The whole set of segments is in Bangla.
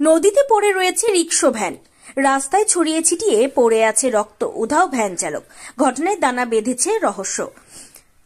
নদীতে পড়ে রয়েছে রিকশো ভ্যান, রাস্তায় ছড়িয়ে ছিটিয়ে পড়ে আছে রক্ত, উধাও ভ্যান চালক। ঘটনায় দানা বেঁধেছে রহস্য।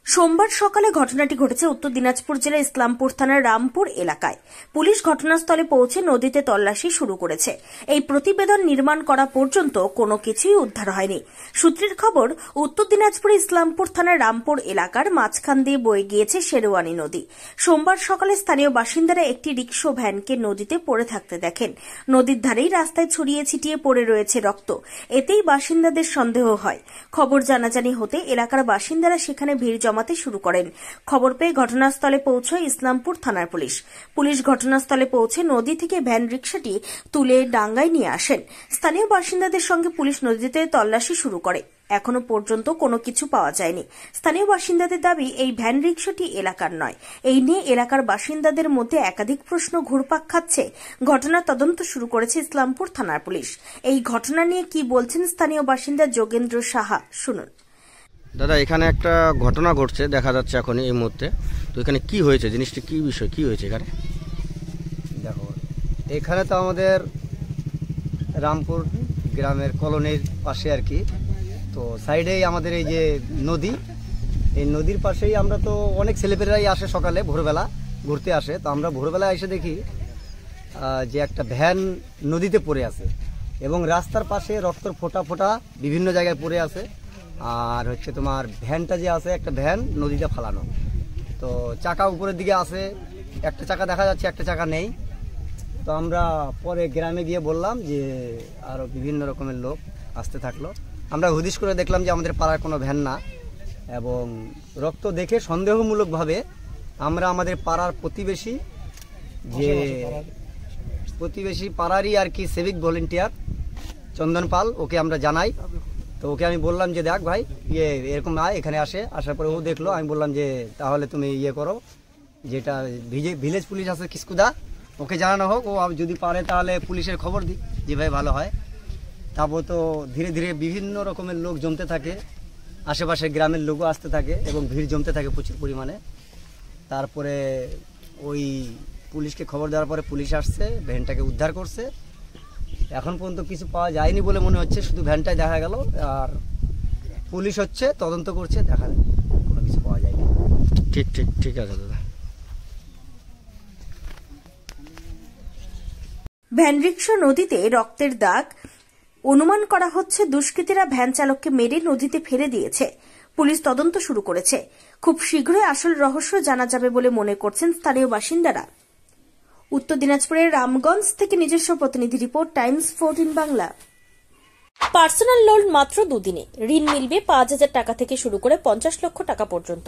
সোমবার সকালে ঘটনাটি ঘটেছে উত্তর দিনাজপুর জেলার ইসলামপুর থানার রামপুর এলাকায়। পুলিশ ঘটনাস্থলে পৌঁছে নদীতে তল্লাশি শুরু করেছে। এই প্রতিবেদন নির্মাণ করা পর্যন্ত কোনো কিছুই উদ্ধার হয়নি। সূত্রের খবর, উত্তর দিনাজপুর ইসলামপুর থানার রামপুর এলাকার মাঝখান দিয়ে বয়ে গিয়েছে শেরওয়ানি নদী। সোমবার সকালে স্থানীয় বাসিন্দারা একটি রিকশো ভ্যানকে নদীতে পড়ে থাকতে দেখেন। নদীর ধারেই রাস্তায় ছড়িয়ে ছিটিয়ে পড়ে রয়েছে রক্ত। এতেই বাসিন্দাদের সন্দেহ হয়। খবর জানাজানি হতে এলাকার বাসিন্দারা সেখানে ভিড় জমাতে শুরু করেন। খবর পেয়ে ঘটনাস্থলে পৌঁছয় ইসলামপুর থানার পুলিশ। পুলিশ ঘটনাস্থলে পৌঁছে নদী থেকে ভ্যান রিকশাটি তুলে ডাঙ্গায় নিয়ে আসেন। স্থানীয় বাসিন্দাদের সঙ্গে পুলিশ নদীতে তল্লাশি শুরু করে। এখনো পর্যন্ত কোনো কিছু পাওয়া যায়নি। স্থানীয় বাসিন্দাদের দাবি, এই ভ্যান রিকশাটি এলাকার নয়। এই নিয়ে এলাকার বাসিন্দাদের মধ্যে একাধিক প্রশ্ন ঘুরপাক খাচ্ছে। ঘটনার তদন্ত শুরু করেছে ইসলামপুর থানার পুলিশ। এই ঘটনা নিয়ে কি বলছেন স্থানীয় বাসিন্দা যোগেন্দ্র সাহা, শুনুন। দাদা, এখানে একটা ঘটনা ঘটছে দেখা যাচ্ছে এখন এই মুহূর্তে। তো এখানে কি হয়েছে, জিনিসটা কি বিষয়, কি হয়েছে এখানে? দেখো, এখানে তো আমাদের রামপুর গ্রামের কলোনির পাশে আর কি, তো সাইডেই আমাদের এই যে নদী, এই নদীর পাশেই আমরা তো অনেক ছেলেপেলেরাই আসে সকালে ভোরবেলা ঘুরতে আসে। তো আমরা ভোরবেলা এসে দেখি যে একটা ভ্যান নদীতে পড়ে আছে এবং রাস্তার পাশে রক্তর ফোঁটা ফোঁটা বিভিন্ন জায়গায় পড়ে আছে। আর হচ্ছে তোমার ভ্যানটা যে আছে, একটা ভ্যান নদীতে ফালানো, তো চাকা উপরের দিকে আছে, একটা চাকা দেখা যাচ্ছে, একটা চাকা নেই। তো আমরা পরে গ্রামে গিয়ে বললাম যে আরও বিভিন্ন রকমের লোক আসতে থাকলো। আমরা হুদিশ করে দেখলাম যে আমাদের পাড়ার কোনো ভ্যান না, এবং রক্ত দেখে সন্দেহমূলকভাবে আমরা আমাদের পাড়ার প্রতিবেশী পাড়ারই আর কি সিভিক ভলেন্টিয়ার চন্দন পাল, ওকে আমরা জানাই। তো ওকে আমি বললাম যে দেখ ভাই, এরকম এখানে আসার পরে ও দেখলো। আমি বললাম যে তাহলে তুমি করো, যেটা ভিলেজ পুলিশ আছে কিস্কুদা, ওকে জানানো হোক, ও যদি পারে তাহলে পুলিশের খবর দিই, যে ভাই ভালো হয়। তারপর তো ধীরে ধীরে বিভিন্ন রকমের লোক জমতে থাকে, আশেপাশে গ্রামের লোকও আসতে থাকে এবং ভিড় জমতে থাকে প্রচুর পরিমাণে। তারপরে ওই পুলিশকে খবর দেওয়ার পরে পুলিশ আসছে, ভ্যানটাকে উদ্ধার করছে। এখন পর্যন্ত কিছু পাওয়া যায়নি বলে মনে হচ্ছে, শুধু ভ্যানটাই দেখা গেল। আর পুলিশ হচ্ছে তদন্ত করছে, দেখা কোনো কিছু পাওয়া যায়নি। ঠিক আছে দাদা। ভ্যান রিকশা নদীতে রক্তের দাগ, অনুমান করা হচ্ছে দুষ্কৃতীরা ভ্যান চালককে মেরে নদীতে ফেলে দিয়েছে। পুলিশ তদন্ত শুরু করেছে। খুব শীঘ্রই আসল রহস্য জানা যাবে বলে মনে করছেন স্থানীয় বাসিন্দারা। উত্তর দিনাজপুরের রামগঞ্জ থেকে নিজস্ব প্রতিনিধি report, Times 14 Bangla. Personal loan মাত্র 2 দিনে ঋণ মিলবে 5,000 টাকা থেকে শুরু করে 50 লক্ষ টাকা পর্যন্ত।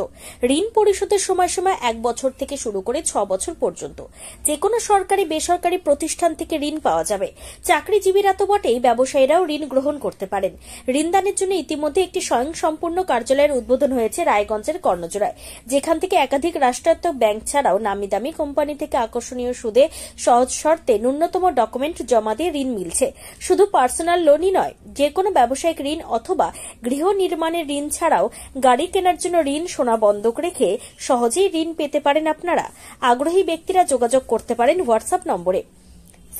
ঋণ পরিশোধের সময়সীমা 1 বছর থেকে শুরু করে 6 বছর পর্যন্ত। যে কোনো সরকারি বেসরকারি প্রতিষ্ঠান থেকে ঋণ পাওয়া যাবে। চাকরিজীবীরা তো বটেই, ব্যবসায়ীরাও ঋণ গ্রহণ করতে পারেন। ঋণদানের জন্য ইতিমধ্যে একটি স্বয়ংসম্পূর্ণ কার্যালয়ের উদ্বোধন হয়েছে রায়গঞ্জের কর্ণজোড়ায়, যেখান থেকে একাধিক রাষ্ট্রায়ত্ত ব্যাংক ছাড়াও নামি দামি কোম্পানি থেকে আকর্ষণীয় সুদে সহজ শর্তে ন্যূনতম ডকুমেন্ট জমা দিয়ে ঋণ মিলছে। শুধু পার্সোনাল লোনই নয়, যে কোনো ব্যবসায়িক ঋণ অথবা গৃহ নির্মাণের ঋণ ছাড়াও গাড়ি কেনার জন্য ঋণ, সোনা বন্ধক রেখে সহজেই ঋণ পেতে পারেন আপনারা। আগ্রহী ব্যক্তিরা যোগাযোগ করতে পারেন হোয়াটসঅ্যাপ নম্বরে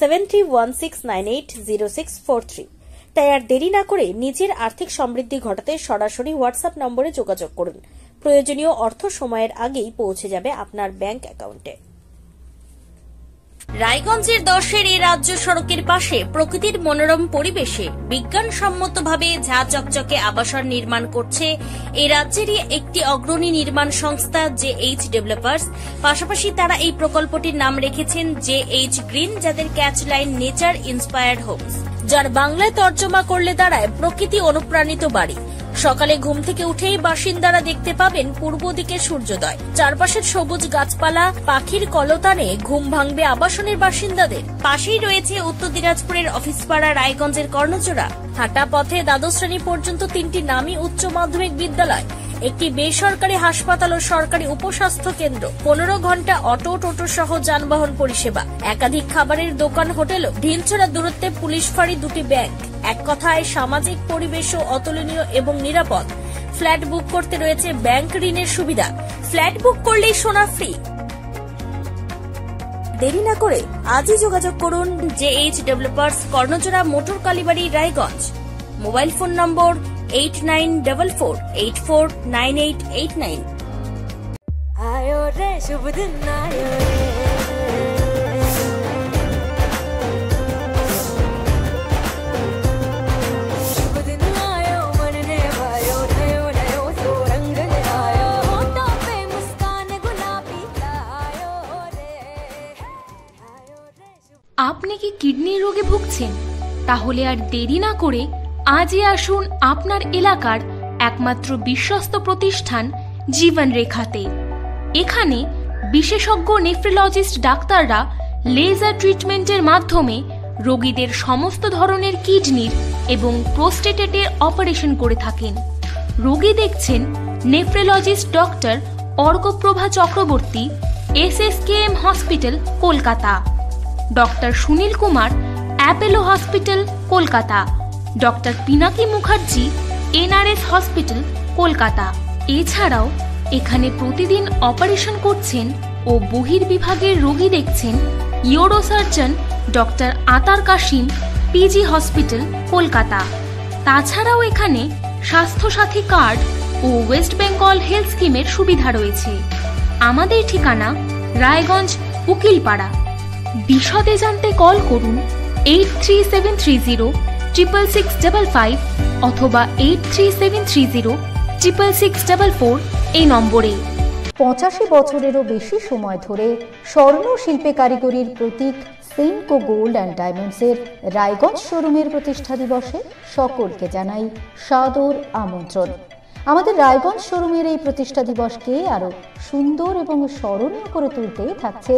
7316980643। তাই আর দেরি না করে নিজের আর্থিক সমৃদ্ধি ঘটাতে সরাসরি হোয়াটসঅ্যাপ নম্বরে যোগাযোগ করুন। প্রয়োজনীয় অর্থ সময়ের আগেই পৌঁছে যাবে আপনার ব্যাংক অ্যাকাউন্টে। রায়গঞ্জের 10-এর এই রাজ্য সড়কের পাশে প্রকৃতির মনোরম পরিবেশে বিজ্ঞানসম্মতভাবে ঝা চকচকে আবাসন নির্মাণ করছে এই রাজ্যেরই একটি অগ্রণী নির্মাণ সংস্থা JH ডেভেলপার্স। পাশাপাশি তারা এই প্রকল্পটির নাম রেখেছেন JH গ্রিন, যাদের catch line nature inspired homes, যার বাংলায় তর্জমা করলে দাঁড়ায় প্রকৃতি অনুপ্রাণিত বাড়ি। সকালে ঘুম থেকে উঠেই বাসিন্দারা দেখতে পাবেন পূর্ব দিকে সূর্যোদয়। চারপাশের সবুজ গাছপালা, পাখির কলতানে ঘুম ভাঙবে আবাসনের বাসিন্দাদের। পাশেই রয়েছে উত্তর দিনাজপুরের অফিসপাড়া রায়গঞ্জের কর্ণজোড়া। হাঁটা পথে দ্বাদশ শ্রেণী পর্যন্ত 3টি নামী উচ্চ মাধ্যমিক বিদ্যালয়, একটি বেসরকারি হাসপাতাল ও সরকারি উপস্বাস্থ্য কেন্দ্র, 15 ঘন্টা অটো, টোটো সহ যানবাহন পরিষেবা, একাধিক খাবারের দোকান, হোটেলও, ঢিলছড়া দূরত্বে পুলিশ ফাঁড়ি, 2টি ব্যাংক। এক কথায় সামাজিক পরিবেশও অতুলনীয় এবং নিরাপদ। ফ্ল্যাট বুক করতে রয়েছে ব্যাংক ঋণের সুবিধা। ফ্ল্যাট বুক করলেই সোনা ফ্রি। দেরি না করে আজই যোগাযোগ করুন JH developers, Karnajora, motor Kalibari, Raiganj. Mobile phone number 8944849889। आयो रे शुभ दिन आयो रे, शुभ दिन आयो मन ने भायो, नयो नयो तो रंग ले आयो, होठों पे मुस्कान गुलाबी आयो रे, आयो रे शुभ। আপনি কি কিডনির রোগে ভুগছেন? তাহলে আর দেরি না করে আজই আসুন আপনার এলাকার একমাত্র বিশ্বস্ত প্রতিষ্ঠান জীবন রেখাতে। এখানে বিশেষজ্ঞ নেফ্রোলজিস্ট ডাক্তাররা লেজার ট্রিটমেন্টের মাধ্যমে রোগীদের সমস্ত ধরনের কিডনির এবং প্রোস্টেটের অপারেশন করে থাকেন। রোগী দেখছেন nephrologist doctor Arkaprava Chakraborty, SSKM hospital, Kolkata. Doctor Sunil Kumar, Apollo hospital, Kolkata. Doctor Pinaki Mukherjee, NRS hospital, Kolkata. এছাড়াও এখানে প্রতিদিন অপারেশন করছেন ও বহির্বিভাগের রোগী দেখছেন ইউরোসার্জন ডক্টর আতার কাশিম, PG হসপিটাল, কলকাতা। তাছাড়াও এখানে স্বাস্থ্যসাথী কার্ড ও ওয়েস্ট বেঙ্গল হেলথ স্কিমের সুবিধা রয়েছে। আমাদের ঠিকানা রায়গঞ্জ, উকিলপাড়া। বিশদে জানতে কল করুন 8373066655 অথবা 8373066644 এই নম্বরে। 85 বছরেরও বেশি সময় ধরে স্বর্ণ শিল্পে কারিগরির প্রতীক সেনকো গোল্ড অ্যান্ড ডায়মন্ডসের রায়গঞ্জ শোরুমের প্রতিষ্ঠা দিবসে সকলকে জানাই সাদর আমন্ত্রণ। আমাদের রায়গঞ্জ শোরুমের এই প্রতিষ্ঠা দিবসকে আরো সুন্দর এবং স্মরণীয় করে তুলতে থাকছে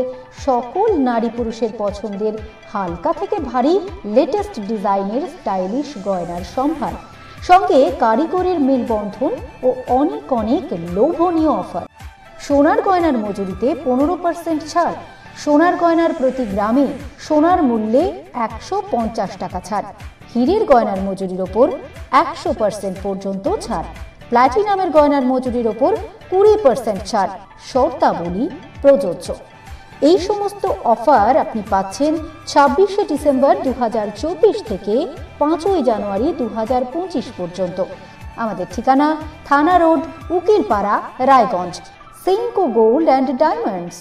সকল নারী পুরুষের পছন্দের হালকা থেকে ভারী লেটেস্ট ডিজাইনের স্টাইলিশ গয়নার সম্ভার, সঙ্গে কারিগরের মেলবন্ধন ও অনেক অনেক লোভনীয় অফার। সোনার গয়নার মজুরিতে 15% ছাড়, সোনার গয়নার প্রতি গ্রামে সোনার মূল্যে 150 টাকা ছাড়, হীরের গয়নার মজুরির ওপর 100% পর্যন্ত ছাড়, প্ল্যাটিনামের গয়নার মজুরির ওপর 20% ছাড়, শর্তাবলী প্রযোজ্য। এই সমস্ত অফার আপনি পাচ্ছেন 26শে ডিসেম্বর 2024 থেকে 5ই জানুয়ারি 2025 পর্যন্ত। আমাদের ঠিকানা থানা road, Ukilpara, Raiganj. Senco gold and diamonds.